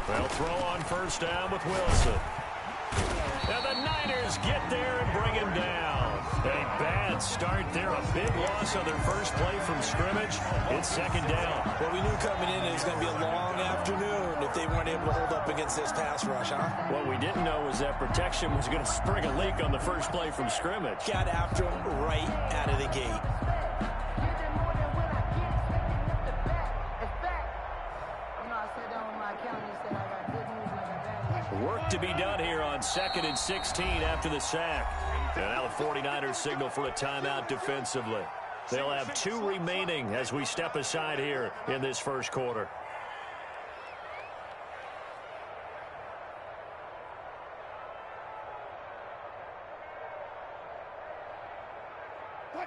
They'll throw on first down with Wilson. And the Niners get there and bring him down. A bad start there. A big loss on their first play from scrimmage. It's second down. Well, we knew coming in it was going to be a long afternoon if they weren't able to hold up against this pass rush, huh? What we didn't know was that protection was going to spring a leak on the first play from scrimmage. Got after him right out of the gate. Work to be done here on 2nd and 16 after the sack. And now the 49ers signal for a timeout defensively. They'll have 2 remaining as we step aside here in this first quarter.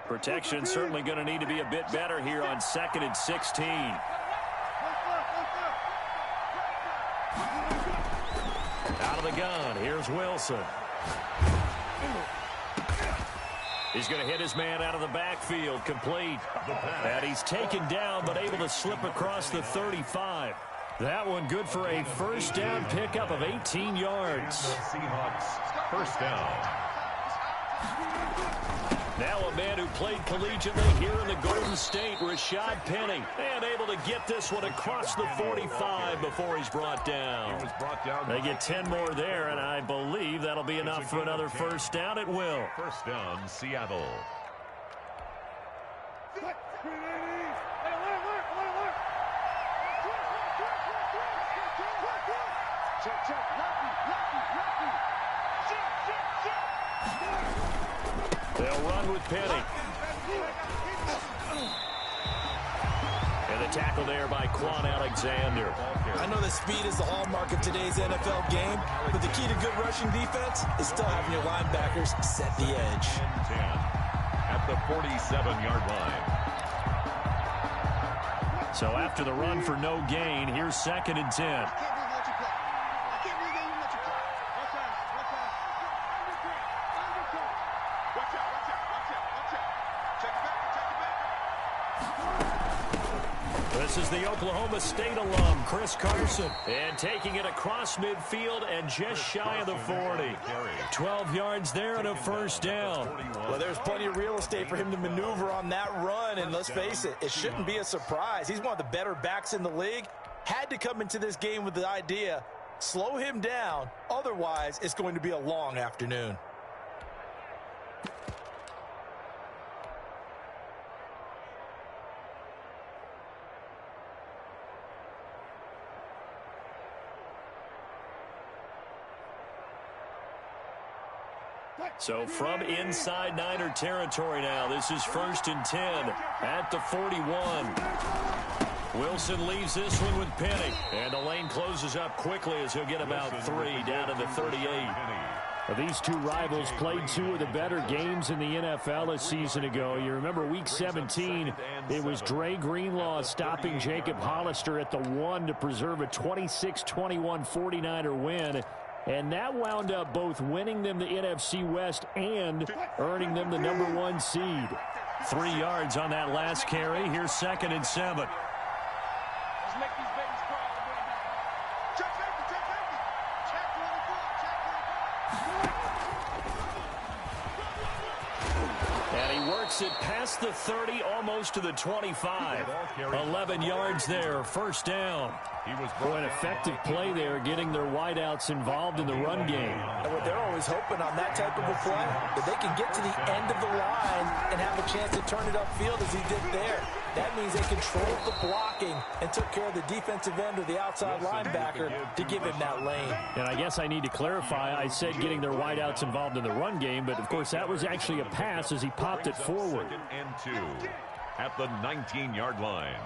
Protection certainly going to need to be a bit better here on 2nd and 16. Out of the gun, here's Wilson. He's going to hit his man out of the backfield, complete. And he's taken down, but able to slip across the 35. That one good for a first down pickup of 18 yards. Seahawks, first down. Now a man who played collegiately here in the Golden State, Rashad Penny, and able to get this one across the 45 before he's brought down. They get 10 more there, and I believe that'll be enough for another first down. It will. First down, Seattle. They'll run with Penny. And the tackle there by Quan Alexander. I know that speed is the hallmark of today's NFL game, but the key to good rushing defense is still having your linebackers set the edge. 10 at the 47-yard line. So after the run for no gain, here's 2nd and 10. This is the Oklahoma State alum, Chris Carson. And taking it across midfield and just shy of the 40. 12 yards there and a first down. Well, there's plenty of real estate for him to maneuver on that run. And let's face it, it shouldn't be a surprise. He's one of the better backs in the league. Had to come into this game with the idea, slow him down. Otherwise, it's going to be a long afternoon. So from inside Niner territory now, this is 1st and 10 at the 41. Wilson leaves this one with Penny. And the lane closes up quickly as he'll get about 3 down to the 38. Well, these two rivals played 2 of the better games in the NFL a season ago. You remember week 17, it was Dre Greenlaw stopping Jacob Hollister at the 1 to preserve a 26-21 49er win. And that wound up both winning them the NFC West and earning them the #1 seed. 3 yards on that last carry. Here's 2nd and 7. And he works it past the 30, almost to the 25. 11 yards there, first down. Boy, an effective play there, getting their wideouts involved in the run game. And what they're always hoping on that type of a play, that they can get to the end of the line and have a chance to turn it upfield as he did there. That means they controlled the blocking and took care of the defensive end or the outside linebacker to give him that lane. And I guess I need to clarify, I said getting their wideouts involved in the run game, but of course that was actually a pass as he popped it forward. 2nd and 2 at the 19-yard line.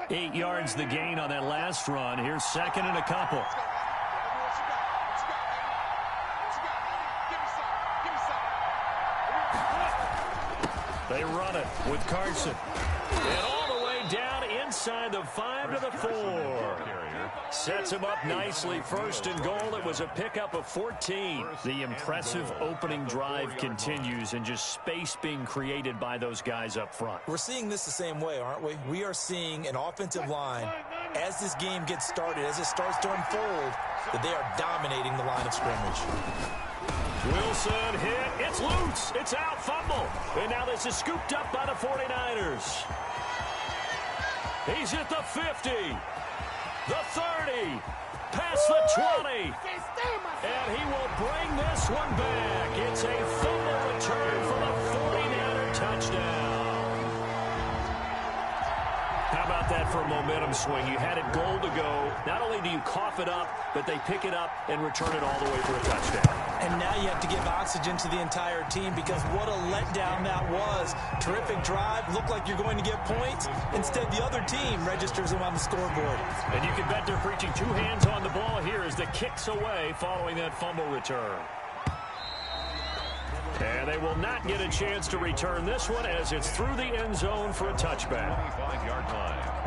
Eight yards the gain on that last run. Here's 2nd and a couple. They run it with Carson. And all the way down inside inside the 5 to the 4. Sets him up nicely. First and goal. It was a pickup of 14. The impressive opening drive continues, and just space being created by those guys up front. We're seeing this the same way, aren't we? We are seeing an offensive line, as this game gets started, as it starts to unfold, that they are dominating the line of scrimmage. Wilson hit. It's loose. It's out. Fumble. And now this is scooped up by the 49ers. He's at the 50. The 30. Past the 20. And he will bring this one back. It's a fumble return for the 49er touchdown. How about that for a momentum swing? You had it goal to go. Not only do you cough it up, but they pick it up and return it all the way for a touchdown. And now you have to give oxygen to the entire team, because what a letdown that was. Terrific drive. Looked like you're going to get points. Instead, the other team registers them on the scoreboard. And you can bet they're preaching two hands on the ball here as the kick's away following that fumble return. And they will not get a chance to return this one as it's through the end zone for a touchback. 25-yard line.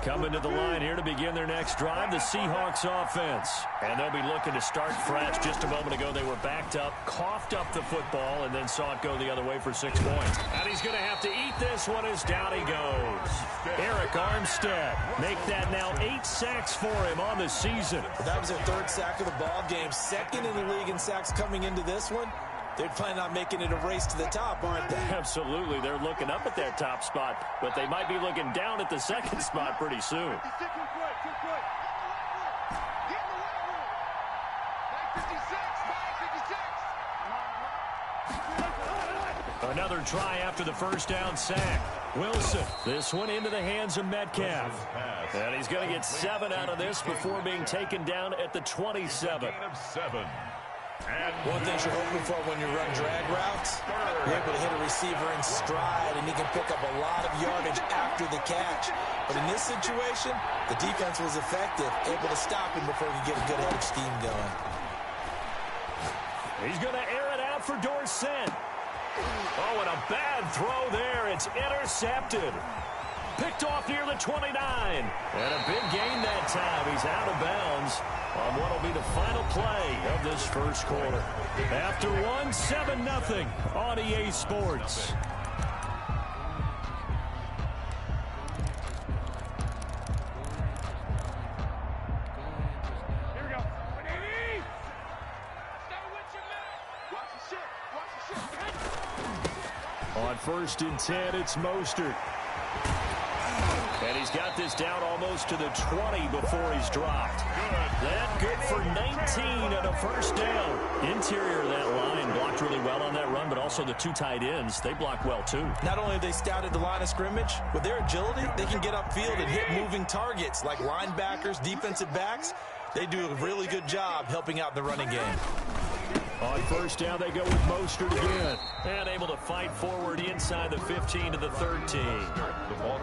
Coming to the line here to begin their next drive, the Seahawks offense. And they'll be looking to start fresh. Just a moment ago, they were backed up, coughed up the football, and then saw it go the other way for 6 points. And he's going to have to eat this one as down he goes. Eric Armstead make that now 8 sacks for him on the season. That was their 3rd sack of the ball game. 2nd in the league in sacks coming into this one. They're planning on making it a race to the top, aren't they? Absolutely. They're looking up at that top spot, but they might be looking down at the 2nd spot pretty soon. Another try after the first down sack. Wilson, this one into the hands of Metcalf. And he's going to get 7 out of this before being taken down at the 27. One thing you're hoping for when you run drag routes, you're able to hit a receiver in stride, and he can pick up a lot of yardage after the catch. But in this situation, the defense was effective, able to stop him before he could get a good head of steam going. He's going to air it out for Dorsett. Oh, and a bad throw there. It's intercepted. Picked off near the 29. And a big gain that time. He's out of bounds on what will be the final play of this first quarter. After one, 7-0 on EA Sports. Here we go. On 1st and 10, it's Mostert. And he's got this down almost to the 20 before he's dropped. That good for 19 and a first down. Interior of that line blocked really well on that run, but also the 2 tight ends, they block well too. Not only have they scouted the line of scrimmage, with their agility, they can get upfield and hit moving targets like linebackers, defensive backs. They do a really good job helping out the running game. On 1st down, they go with Mostert again. And able to fight forward inside the 15 to the 13.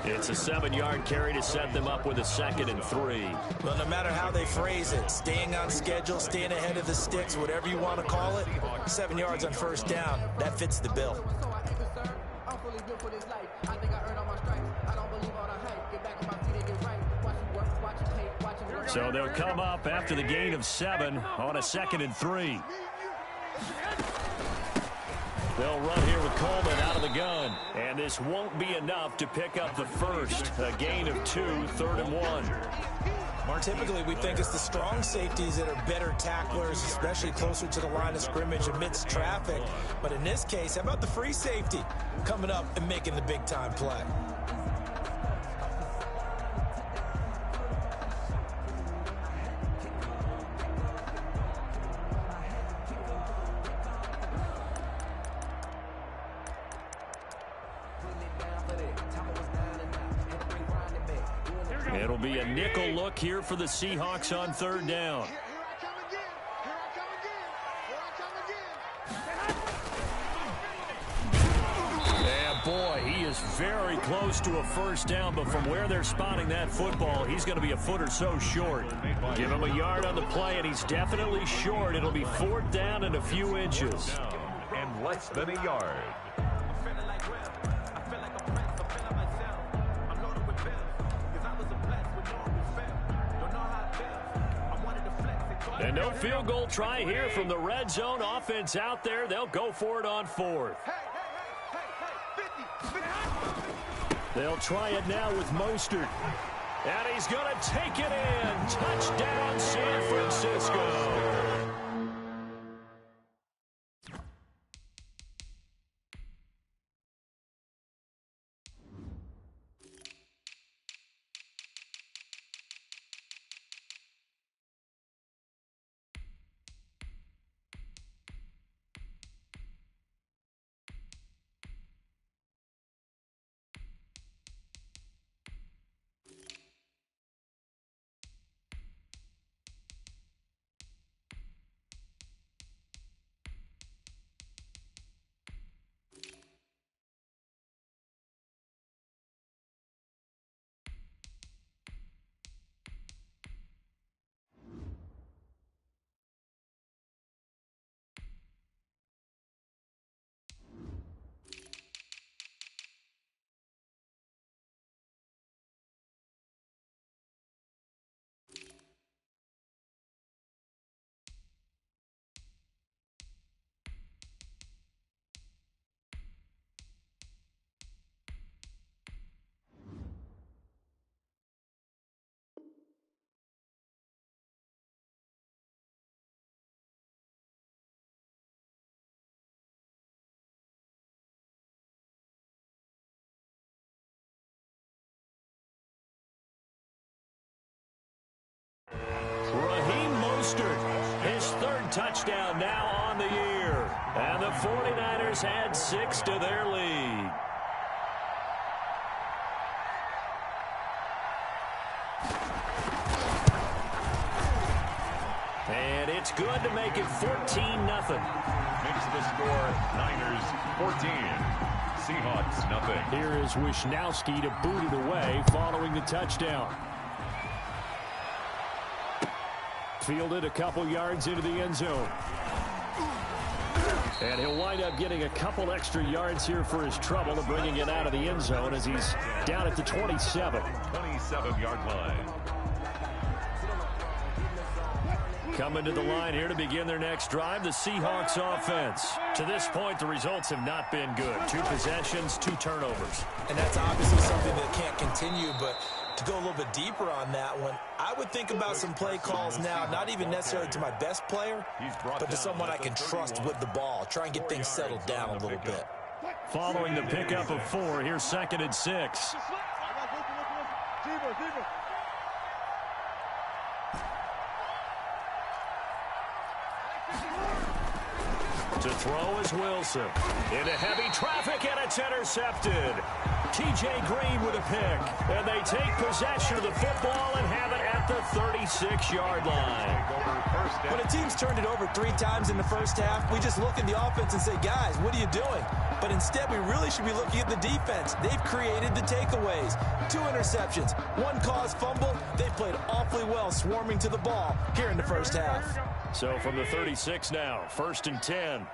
It's a 7-yard carry to set them up with a 2nd and 3. Well, no matter how they phrase it, staying on schedule, staying ahead of the sticks, whatever you want to call it, 7 yards on 1st down, that fits the bill. So they'll come up after the gain of 7 on a 2nd and 3. They'll run here with Coleman out of the gun. And this won't be enough to pick up the first. A gain of 2, 3rd and 1. Mark, typically we think it's the strong safeties that are better tacklers, especially closer to the line of scrimmage amidst traffic. But in this case, how about the free safety coming up and making the big-time play? It'll be a nickel look here for the Seahawks on 3rd down. And boy, he is was very close to a first down, but from where they're spotting that football, he's going to be a foot or so short. Give him a yard on the play, and he's definitely short. It'll be 4th down and a few inches. And less than a yard. And no field goal try here from the red zone. Offense out there. They'll go for it on 4th. They'll try it now with Mostert. And he's going to take it in. Touchdown, San Francisco. His 3rd touchdown now on the year. And the 49ers add 6 to their lead. And it's good to make it 14-0. Makes the score Niners 14. Seahawks nothing. Here is Wishnowski to boot it away following the touchdown. Fielded a couple yards into the end zone. And he'll wind up getting a couple extra yards here for his trouble of bringing it out of the end zone as he's down at the 27. 27-yard line. Coming to the line here to begin their next drive, the Seahawks offense. To this point, the results have not been good. 2 possessions, 2 turnovers. And that's obviously something that can't continue, but to go a little bit deeper on that one, I would think about some play calls now, not even necessarily to my best player, but to someone I can trust with the ball. Try and get things settled down a little bit. Following the pickup of 4, here's 2nd and 6. To throw is Wilson. Into heavy traffic, and it's intercepted. T.J. Green with a pick. And they take possession of the football and have it at the 36-yard line. When a team's turned it over 3 times in the first half, we just look at the offense and say, guys, what are you doing? But instead, we really should be looking at the defense. They've created the takeaways. 2 interceptions, 1 caused fumble. They played awfully well swarming to the ball here in the first half. So from the 36 now, 1st and 10.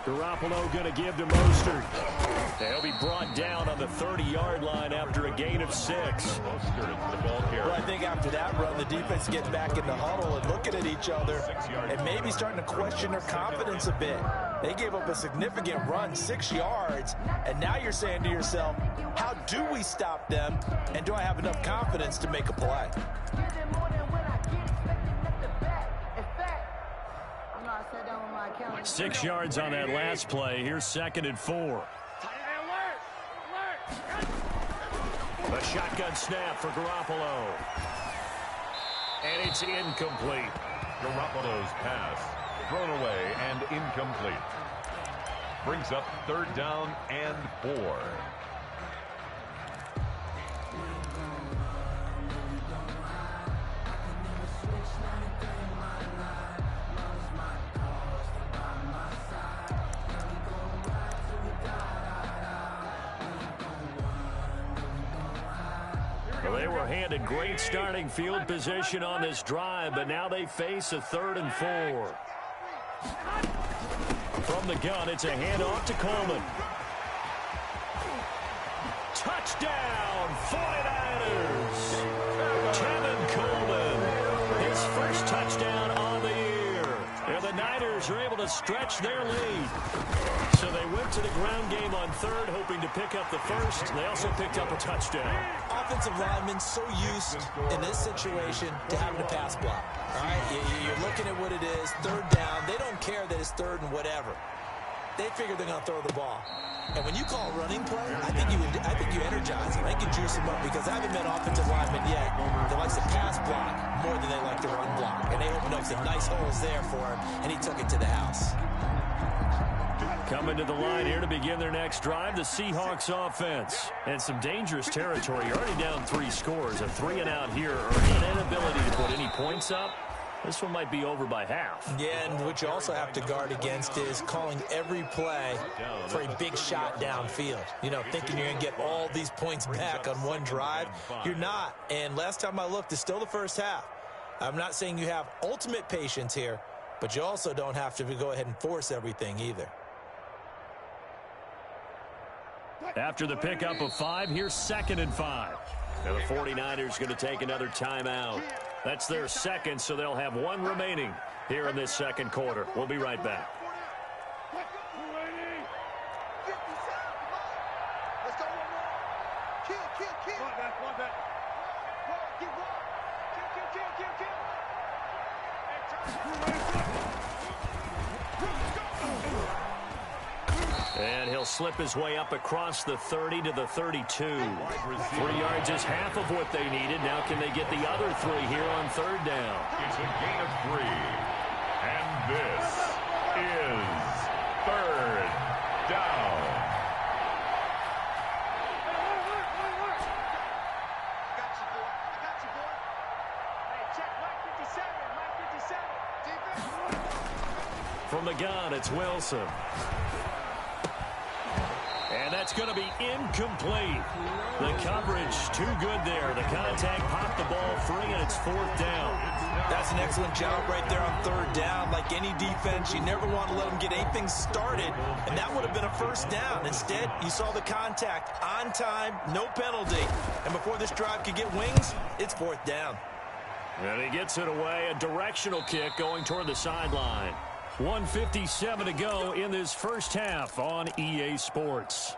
Garoppolo going to give to Mostert. They'll be brought down on the 30-yard line after a gain of 6. Well, I think after that run, the defense gets back in the huddle and looking at each other and maybe starting to question their confidence a bit. They gave up a significant run, 6 yards, and now you're saying to yourself, how do we stop them, and do I have enough confidence to make a play? 6 yards on that last play. Here's 2nd and 4. A shotgun snap for Garoppolo. And it's incomplete. Garoppolo's pass thrown away and incomplete. Brings up 3rd down and 4. They were handed great starting field position on this drive, but now they face a 3rd and 4. From the gun, it's a handoff to Coleman. Touchdown, 49ers! Tevin Coleman, his first touchdown on the year. And the Niners are able to stretch their lead. So they went to the ground game on 3rd, hoping to pick up the first. They also picked up a touchdown. Offensive linemen so used in this situation to having a pass block. All right, you're looking at what it is, 3rd down. They don't care that it's 3rd and whatever. They figure they're going to throw the ball. And when you call a running play, I think you energize them. I think you juice them up because I haven't met offensive linemen yet that likes to pass block more than they like to run block. And they opened up some nice holes there for him, and he took it to the house. Coming to the line here to begin their next drive, the Seahawks offense. And some dangerous territory. You're already down 3 scores. A 3-and-out here, or an inability to put any points up. This one might be over by half. Yeah, and what you also have to guard against is calling every play for a big shot downfield. You know, thinking you're going to get all these points back on one drive. You're not. And last time I looked, it's still the first half. I'm not saying you have ultimate patience here, but you also don't have to go ahead and force everything either. After the pickup of 5, here's 2nd and 5. Now the 49ers going to take another timeout. That's their second, so they'll have 1 remaining here in this 2nd quarter. We'll be right back. And he'll slip his way up across the 30 to the 32. 3 yards is half of what they needed. Now can they get the other 3 here on 3rd down? It's a gain of 3. And this is 3rd down. From the gun, it's Wilson. And that's going to be incomplete. The coverage too good there. The contact popped the ball free, and it's 4th down. That's an excellent job right there on 3rd down. Like any defense, you never want to let them get anything started, and that would have been a 1st down. Instead, you saw the contact on time, no penalty. And before this drive could get wings, it's 4th down. And he gets it away. A directional kick going toward the sideline. 1:57 to go in this first half on EA Sports.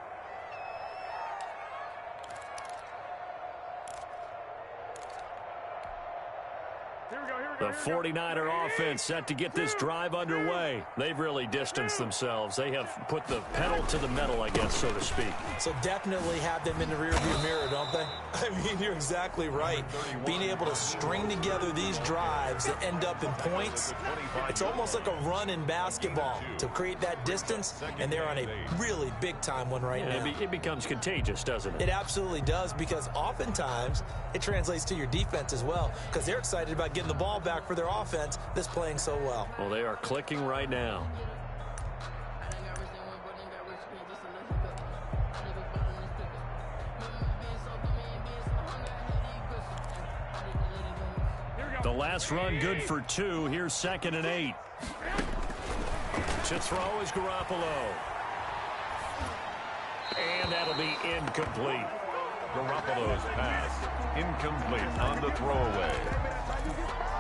The 49er offense set to get this drive underway. They've really distanced themselves. They have put the pedal to the metal, I guess, so to speak. So definitely have them in the rearview mirror, don't they? I mean, you're exactly right. Being able to string together these drives that end up in points, it's almost like a run in basketball to create that distance, and they're on a really big-time one right now. It becomes contagious, doesn't it? It absolutely does, because oftentimes it translates to your defense as well, because they're excited about getting the ball back for their offense that's playing so well. Well, they are clicking right now. The last run good for 2. Here's 2nd and 8. To throw is Garoppolo. And that'll be incomplete. Garoppolo's pass incomplete on the throwaway.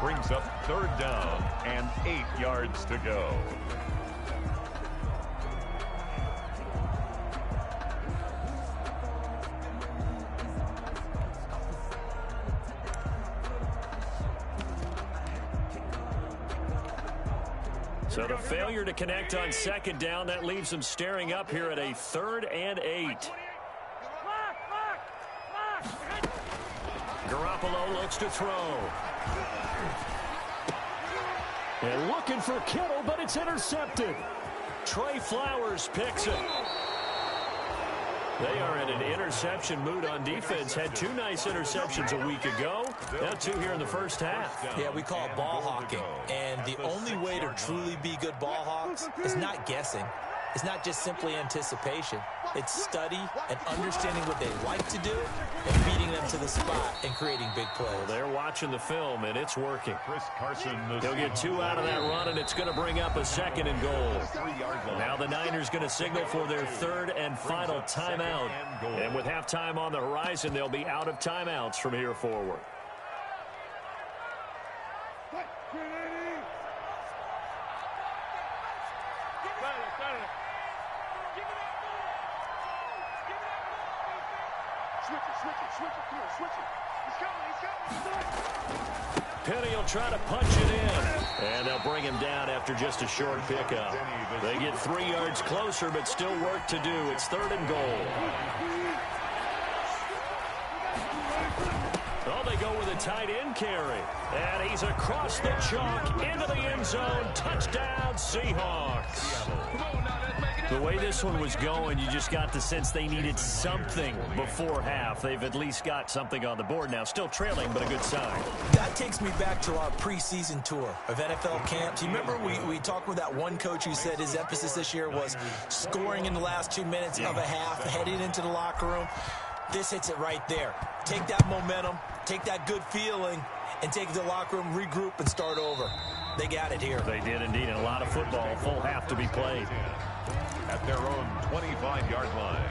Brings up 3rd down and 8 yards to go. So the failure to connect on 2nd down, that leaves them staring up here at a 3rd and 8. Garoppolo looks to throw. And looking for Kittle, but it's intercepted. Trey Flowers picks it. They are in an interception mood on defense. Had 2 nice interceptions a week ago. Now 2 here in the first half. Yeah, we call it ball hawking. And the only way to truly be good ball hawks is not guessing. is not just simply anticipation. It's study and understanding what they like to do and beating them to the spot and creating big plays. Well, they're watching the film, and it's working. Chris Carson, He'll get 2 out of that run, and it's going to bring up a 2nd and goal. Now the Niners going to signal for their 3rd and final timeout. And with halftime on the horizon, they'll be out of timeouts from here forward. Penny will try to punch it in, and they'll bring him down after just a short pickup. They get 3 yards closer, but still work to do. It's 3rd and goal. Oh, they go with a tight end carry, and he's across the chalk into the end zone. Touchdown, Seahawks. The way this one was going, you just got the sense they needed something before half. They've at least got something on the board now. Still trailing, but a good sign. That takes me back to our preseason tour of NFL camps. You remember we talked with that one coach who said his emphasis this year was scoring in the last 2 minutes of a half, heading into the locker room. This hits it right there. Take that momentum, take that good feeling, and take it to the locker room, regroup, and start over. They got it here. They did indeed, and a lot of football, full half to be played. At their own 25-yard line.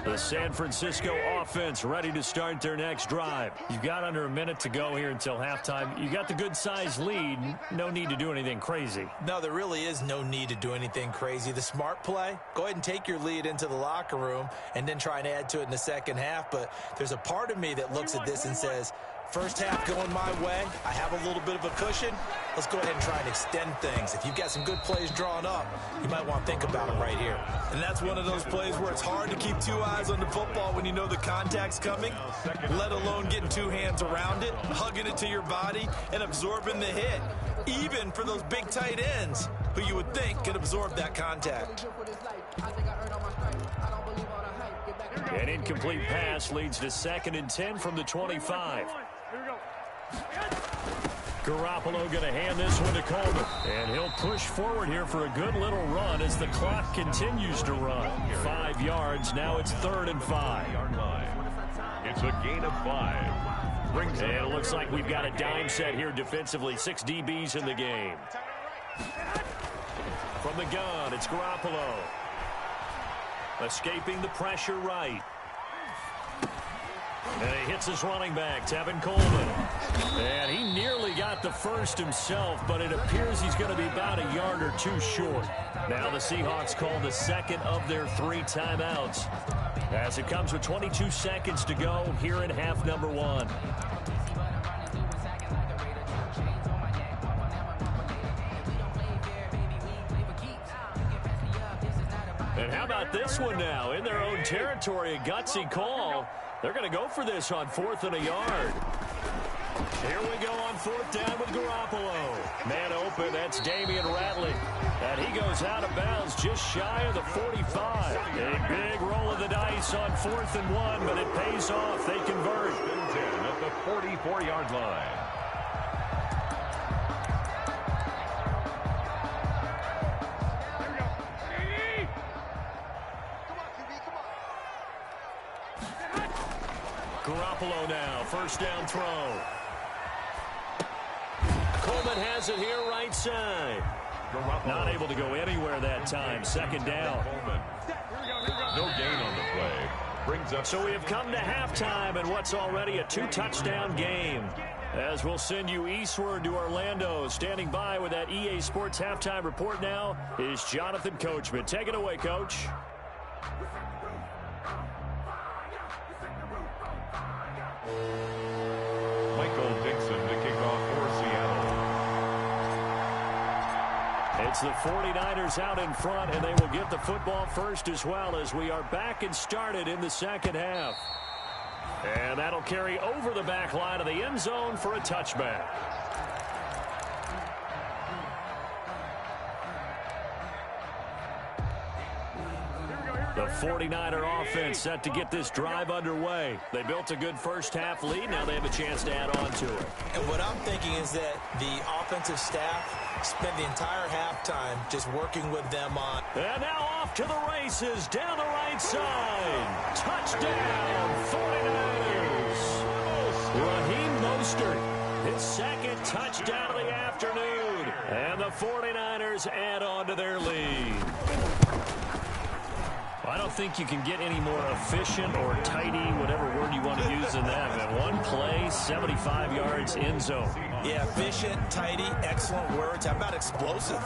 The San Francisco offense ready to start their next drive. You've got under a minute to go here until halftime. You got the good-sized lead. No need to do anything crazy. No, there really is no need to do anything crazy. The smart play, go ahead and take your lead into the locker room and then try and add to it in the second half. But there's a part of me that looks at this and says, first half going my way, I have a little bit of a cushion. Let's go ahead and try and extend things. If you've got some good plays drawn up, you might want to think about them right here. And that's one of those plays where it's hard to keep 2 eyes on the football when you know the contact's coming, let alone getting 2 hands around it, hugging it to your body, and absorbing the hit, even for those big tight ends who you would think could absorb that contact. An incomplete pass leads to 2nd and 10 from the 25. Garoppolo going to hand this one to Coleman. And he'll push forward here for a good little run as the clock continues to run. 5 yards. Now it's 3rd and 5. It's a gain of 5. And it looks like we've got a dime set here defensively. 6 DBs in the game. From the gun, it's Garoppolo. Escaping the pressure right. And he hits his running back, Tevin Coleman. And he nearly got the first himself, but it appears he's going to be about a yard or 2 short. Now the Seahawks call the 2nd of their 3 timeouts, as it comes with 22 seconds to go here in half number 1. And how about this one now? In their own territory, a gutsy call. They're going to go for this on 4th and a yard. Here we go on 4th down with Garoppolo. Man open, that's Damian Ratley. And he goes out of bounds just shy of the 45. A big roll of the dice on 4th and 1, but it pays off. They convert. 10 at the 44-yard line. Garoppolo now, 1st down throw. Coleman has it here right side. Not able to go anywhere that time. 2nd down. No gain on the play. Brings up. So we have come to halftime in what's already a 2-touchdown game. As we'll send you eastward to Orlando. Standing by with that EA Sports halftime report now is Jonathan Coachman. Take it away, Coach. Michael Dixon to kick off for Seattle. It's the 49ers out in front, and they will get the football first as well, as we are back and started in the 2nd half. And that'll carry over the back line of the end zone for a touchback. The 49er offense set to get this drive underway. They built a good first-half lead. Now they have a chance to add on to it. And what I'm thinking is that the offensive staff spent the entire halftime just working with them on. And now off to the races down the right side. Touchdown, 49ers. Raheem Mostert, his second touchdown of the afternoon. And the 49ers add on to their lead. I don't think you can get any more efficient or tidy, whatever word you want to use in that. And one play, 75 yards in zone. Yeah, efficient, tidy, excellent words. How about explosive?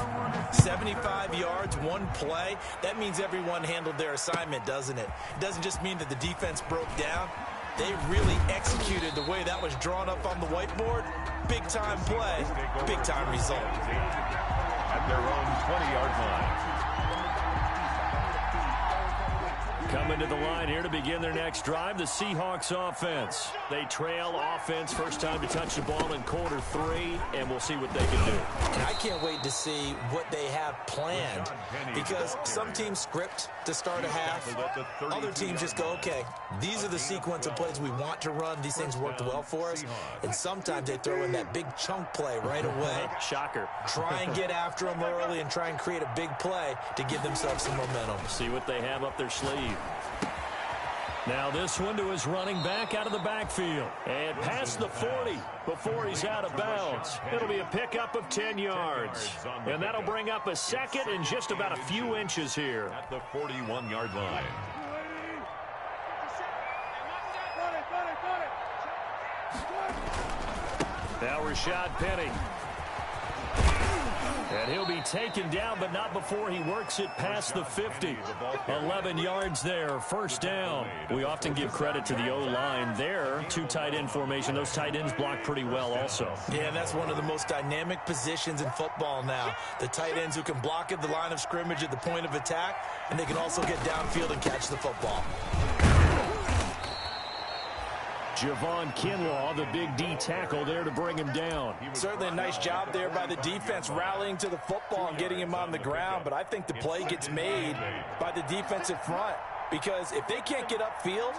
75 yards, one play. That means everyone handled their assignment, doesn't it? It doesn't just mean that the defense broke down. They really executed the way that was drawn up on the whiteboard. Big-time play, big-time result. At their own 20-yard line. Coming to the line here to begin their next drive, the Seahawks offense. They trail offense, first time to touch the ball in quarter 3, and we'll see what they can do. And I can't wait to see what they have planned, because some teams script to start a half. Other teams just go, okay, these are the sequence of plays we want to run. These things worked well for us. And sometimes they throw in that big chunk play right away. Shocker. Try and get after them early and try and create a big play to give themselves some momentum. See what they have up their sleeve. Now this one to his running back out of the backfield. And past the 40 before he's out of bounds. It'll be a pickup of 10 yards. And that'll bring up a second and just about a few inches here. At the 41-yard line. Now Rashad Penny. And he'll be taken down, but not before he works it past the 50. 11 yards there, first down. We often give credit to the O-line there. Two tight end formation. Those tight ends block pretty well also. Yeah, that's one of the most dynamic positions in football now. The tight ends who can block at the line of scrimmage at the point of attack, and they can also get downfield and catch the football. Javon Kinlaw, the big D tackle there to bring him down. Certainly a nice job there by the defense rallying to the football and getting him on the ground, but I think the play gets made by the defensive front, because if they can't get upfield,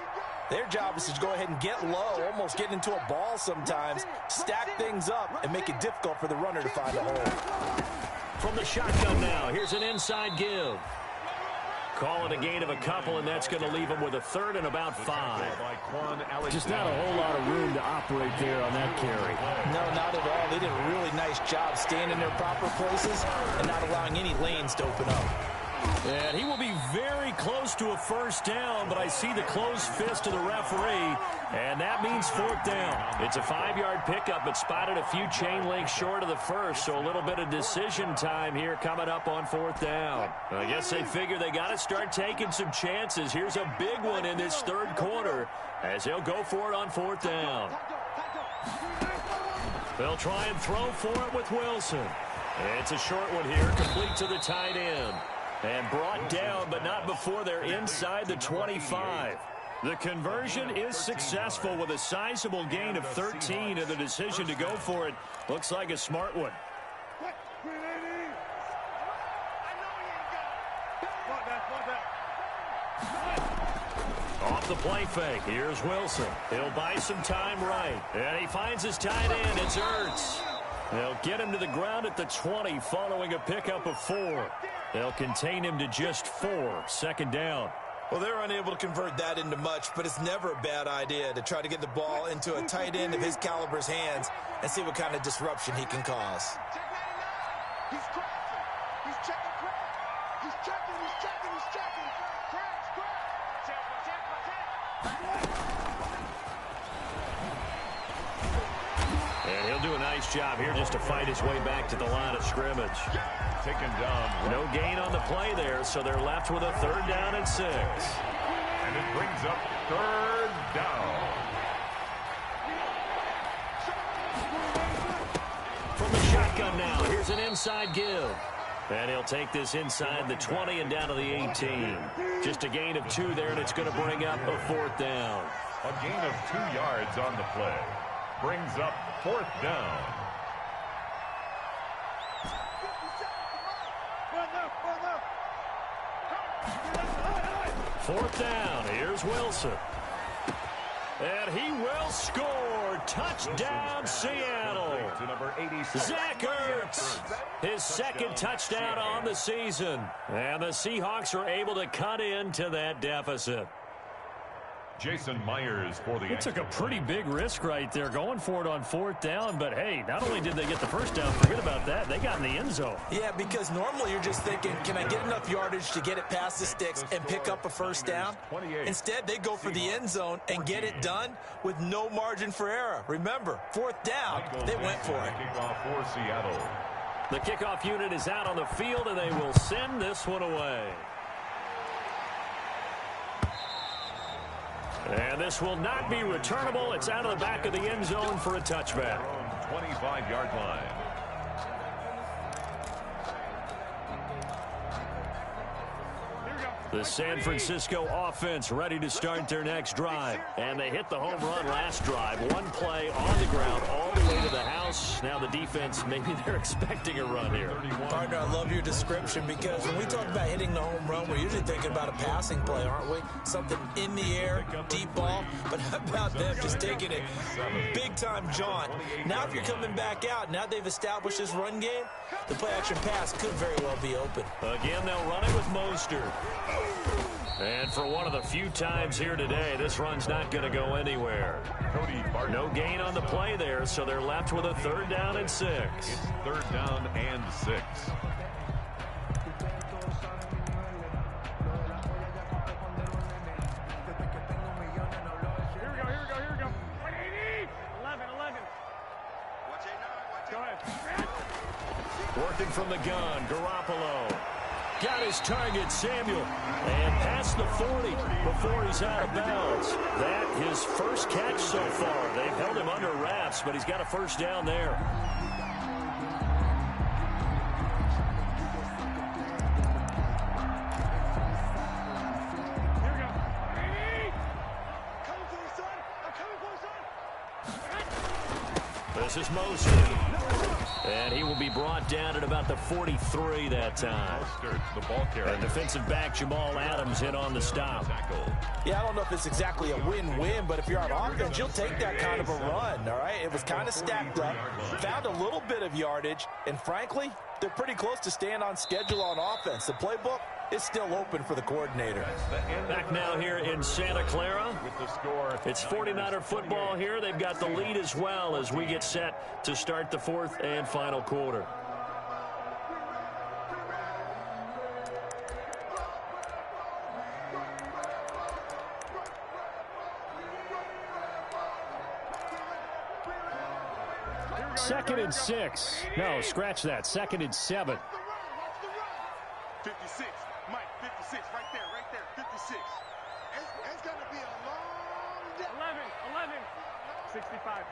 their job is to go ahead and get low, almost get into a ball sometimes, stack things up, and make it difficult for the runner to find a hole. From the shotgun now, here's an inside give. Call it a gain of a couple, and that's going to leave them with a third and about 5. Just not a whole lot of room to operate there on that carry. No, not at all. They did a really nice job staying in their proper places and not allowing any lanes to open up. And he will be very close to a first down, but I see the closed fist of the referee, and that means fourth down. It's a 5-yard pickup, but spotted a few chain links short of the first, so a little bit of decision time here coming up on fourth down. I guess they figure they got to start taking some chances. Here's a big one in this third quarter as they'll go for it on fourth down. They'll try and throw for it with Wilson. It's a short one here, complete to the tight end. And brought down, but not before they're inside the 25. The conversion is successful with a sizable gain of 13, and the decision to go for it looks like a smart one. Off the play fake, here's Wilson. He'll buy some time right, and he finds his tight end. It's Ertz. They'll get him to the ground at the 20 following a pickup of 4. They'll contain him to just 4. Second down. Well, they're unable to convert that into much, but it's never a bad idea to try to get the ball into a tight end of his caliber's hands and see what kind of disruption he can cause. He's checking. He's checking. And he'll do a nice job here just to fight his way back to the line of scrimmage. Taken down. No gain on the play there, so they're left with a third down and 6. And it brings up third down. From the shotgun now, here's an inside give. And he'll take this inside the 20 and down to the 18. Just a gain of 2 there, and it's going to bring up a fourth down. A gain of 2 yards on the play. Brings up fourth down. 4th down. Here's Wilson. And he will score. Touchdown, Seattle. To number 86. Zach Ertz, his second touchdown on the season. And the Seahawks are able to cut into that deficit. Jason Myers for the He took a pretty big risk right there going for it on 4th down. But, hey, not only did they get the first down, forget about that, they got in the end zone. Yeah, because normally you're just thinking, can I get enough yardage to get it past the sticks and pick up a first down? Instead, they go for the end zone and get it done with no margin for error. Remember, 4th down, they went for it. Kickoff for Seattle. The kickoff unit is out on the field, and they will send this one away. And this will not be returnable. It's out of the back of the end zone for a touchback. 25-yard line. The San Francisco offense ready to start their next drive. And they hit the home run last drive. One play on the ground all the way to the house. Now the defense, maybe they're expecting a run here. Partner, I love your description because when we talk about hitting the home run, we're usually thinking about a passing play, aren't we? Something in the air, deep ball. But how about them just taking it big-time jaunt? Now if you're coming back out, now they've established this run game, the play-action pass could very well be open. Again, they'll run it with Mostert. And for one of the few times here today, this run's not going to go anywhere. No gain on the play there, so they're left with a 3rd down and 6. It's 3rd down and 6. Here we go. 180. 11. Go ahead. Working from the gun, Garoppolo. Got his target, Samuel. And past the 40 before he's out of bounds. That his first catch so far. They've held him under wraps, but he's got a first down there. Here we go. Coming for you, son. I'm coming for you, son. This is Mostert. And he will be brought down at about the 43 that time. The ball carrier. And defensive back Jamal Adams hit on the stop. Yeah, I don't know if it's exactly a win-win, but if you're on offense, you'll take that kind of a run, all right? It was kind of stacked up, found a little bit of yardage, and frankly, they're pretty close to staying on schedule on offense. The playbook is still open for the coordinator. Back now here in Santa Clara. With the score, It's 49er football here. They've got the lead as well as we get set to start the 4th and final quarter. Second and 6. No, scratch that. 2nd and 7. 56. Mike, 56. Right there. 56. It's going to be a long day. 11. 65.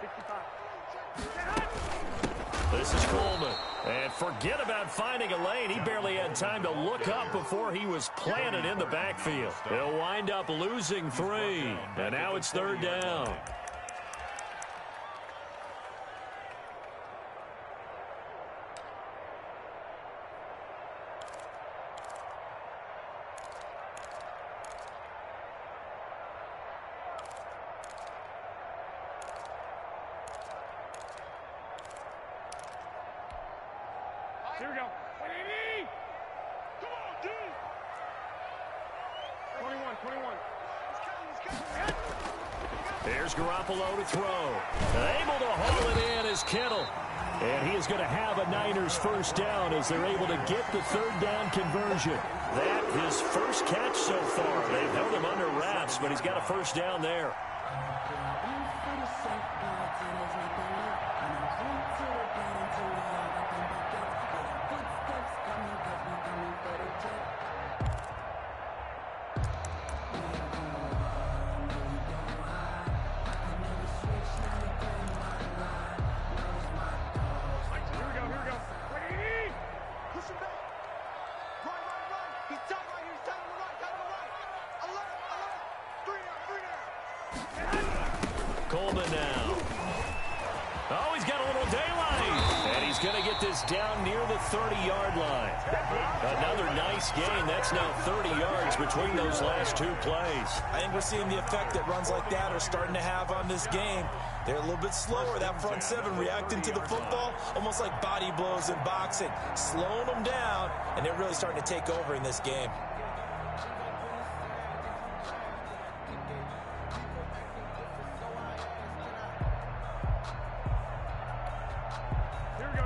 This is Coleman. And forget about finding a lane. He barely had time to look up before he was planted in the backfield. He'll wind up losing 3. And now it's 3rd down. Here we go. 180. Come on, dude. 21. There's Garoppolo to throw. Able to haul it in is Kittle. And he is going to have a Niners first down as they're able to get the 3rd down conversion. That his first catch so far. They've held him under wraps, but he's got a first down there. he's going to get this down near the 30-yard line. Another nice gain. That's now 30 yards between those last two plays. I think we're seeing the effect that runs like that are starting to have on this game. They're a little bit slower, that front seven, reacting to the football, almost like body blows in boxing, slowing them down, and they're really starting to take over in this game.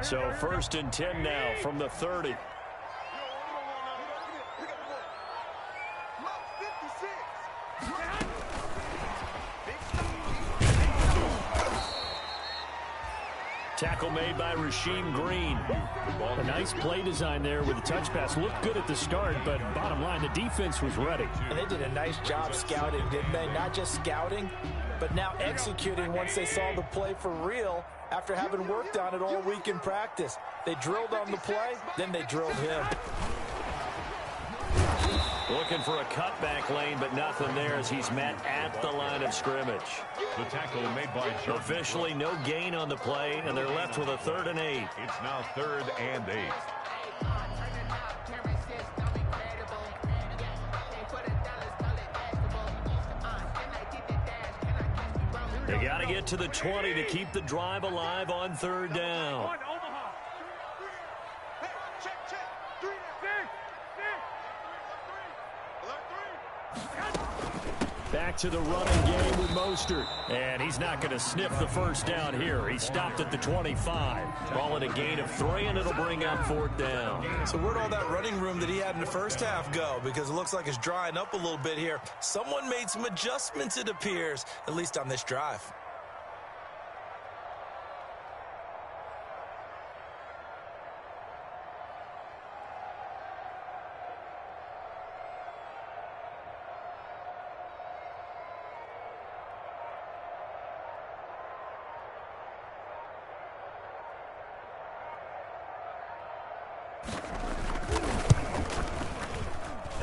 So 1st and 10 now from the 30. Tackle made by Rasheem Green. A nice play design there with the touch pass. Looked good at the start, but bottom line, the defense was ready. And they did a nice job scouting, didn't they? Not just scouting, but now executing once they saw the play for real after having worked on it all week in practice. They drilled on the play, then they drilled him. Looking for a cutback lane, but nothing there as he's met at the line of scrimmage. The tackle made by Jordan. Officially no gain on the play, and they're left with a 3rd and 8. It's now 3rd and 8. They got to get to the 20 to keep the drive alive on 3rd down. Back to the running game with Mostert. And he's not going to sniff the 1st down here. He stopped at the 25. Call it a gain of 3, and it'll bring up 4th down. So where'd all that running room that he had in the first half go? Because it looks like it's drying up a little bit here. Someone made some adjustments, it appears, at least on this drive.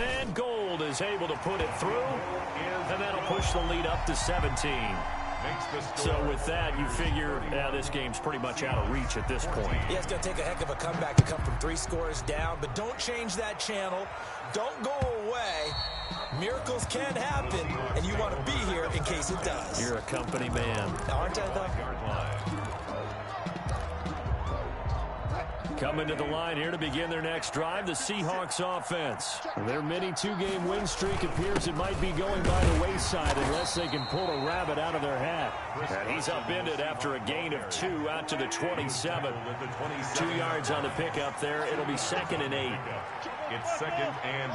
And Gold is able to put it through, and that'll push the lead up to 17. So with that, you figure this game's pretty much out of reach at this point. Yeah, it's going to take a heck of a comeback to come from 3 scores down, but don't change that channel. Don't go away. Miracles can happen, and you want to be here in case it does. You're a company man. Aren't I, though? Coming to the line here to begin their next drive, the Seahawks offense. Their mini 2-game win streak appears it might be going by the wayside unless they can pull a rabbit out of their hat. And he's upended after a gain of 2 out to the 27. 2 yards on the pickup there. It'll be 2nd and 8. It's 2nd and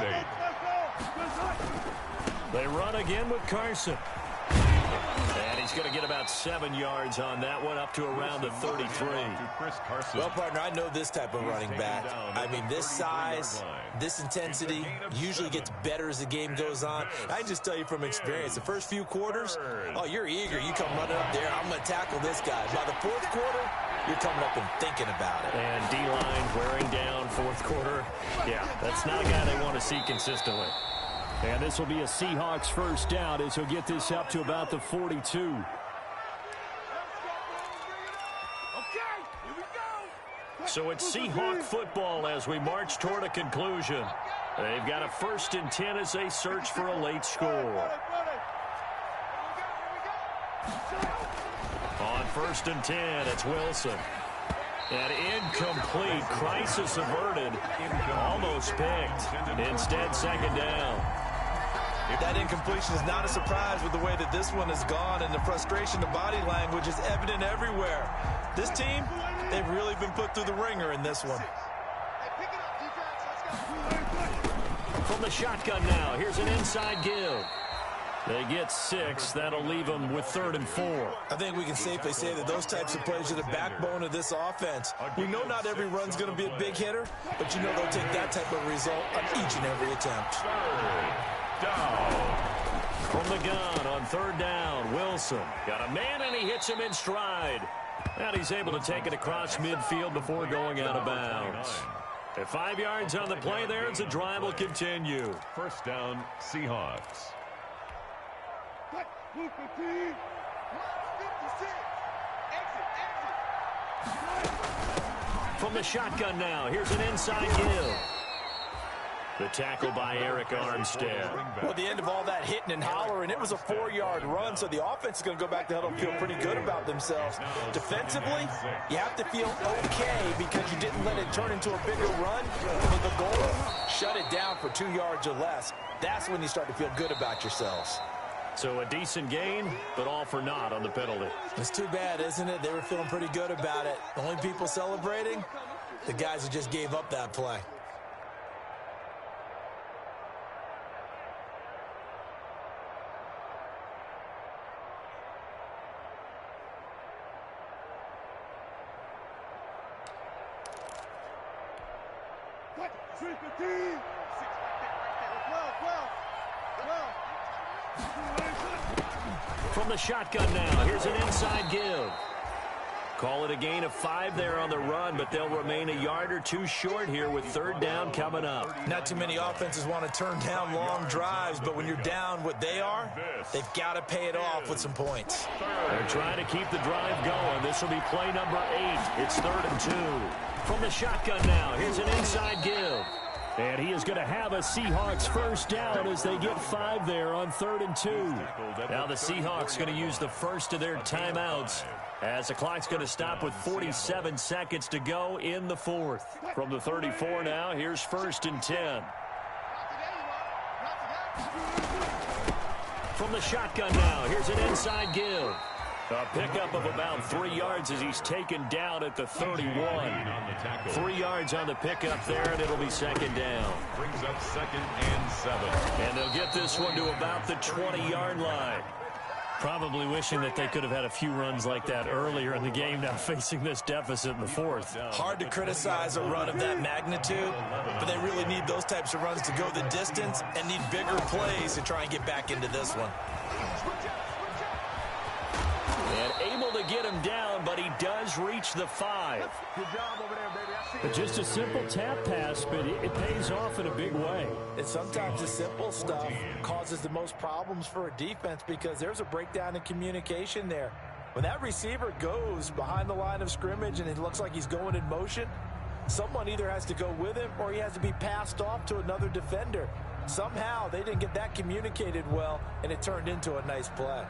8. They run again with Carson. And he's going to get about 7 yards on that one, up to around the 33. Well, partner, I know this type of running back. I mean, this size, this intensity usually gets better as the game goes on. I can just tell you from experience, the first few quarters, oh, you're eager. You come running up there, I'm going to tackle this guy. By the 4th quarter, you're coming up and thinking about it. And D-line wearing down 4th quarter. Yeah, that's not a guy they want to see consistently. And this will be a Seahawks 1st down as he'll get this up to about the 42. So it's Seahawk football as we march toward a conclusion. They've got a 1st and 10 as they search for a late score. On 1st and 10, it's Wilson. And incomplete. Crisis averted. Almost picked. Instead, 2nd down. That incompletion is not a surprise with the way that this one has gone, and the frustration, the body language is evident everywhere. This team, they've really been put through the ringer in this one. From the shotgun now, here's an inside give. They get 6. That'll leave them with 3rd and 4. I think we can safely say that those types of plays are the backbone of this offense. We know not every run's going to be a big hitter, but you know they'll take that type of result on each and every attempt. Down. From the gun on 3rd down, Wilson got a man and he hits him in stride. And he's able to take it across midfield before going out of bounds. At 5 yards on the play there, as the drive will continue. 1st down, Seahawks. From the shotgun now, here's an inside give. The tackle by Eric Armstead. Well, the end of all that hitting and hollering, it was a 4-yard run, so the offense is going to go back to huddle and feel pretty good about themselves. Defensively, you have to feel okay because you didn't let it turn into a bigger run. But the goal, shut it down for 2 yards or less. That's when you start to feel good about yourselves. So a decent gain, but all for naught on the penalty. It's too bad, isn't it? They were feeling pretty good about it. The only people celebrating, the guys who just gave up that play. From the shotgun now, here's an inside give. Call it a gain of 5 there on the run, but they'll remain a yard or two short here with 3rd down coming up. Not too many offenses want to turn down long drives, but when you're down what they are, they've got to pay it off with some points. They're trying to keep the drive going. This will be play number 8. It's 3rd and 2. From the shotgun now, here's an inside give. And he is going to have a Seahawks first down as they get 5 there on 3rd and 2. Now the Seahawks going to use the first of their timeouts as the clock's going to stop with 47 seconds to go in the 4th. From the 34 now, here's 1st and 10. From the shotgun now, here's an inside give. A pickup of about 3 yards as he's taken down at the 31. 3 yards on the pickup there, and it'll be 2nd down. Brings up 2nd and 7. And they'll get this one to about the 20-yard line. Probably wishing that they could have had a few runs like that earlier in the game, now facing this deficit in the 4th. Hard to criticize a run of that magnitude, but they really need those types of runs to go the distance and need bigger plays to try and get back into this one. And able to get him down, but he does reach the 5. Good job over there, baby. I see it. Just a simple tap pass, but it pays off in a big way. And sometimes the simple stuff causes the most problems for a defense because there's a breakdown in communication there. When that receiver goes behind the line of scrimmage and it looks like he's going in motion, someone either has to go with him or he has to be passed off to another defender. Somehow they didn't get that communicated well, and it turned into a nice play.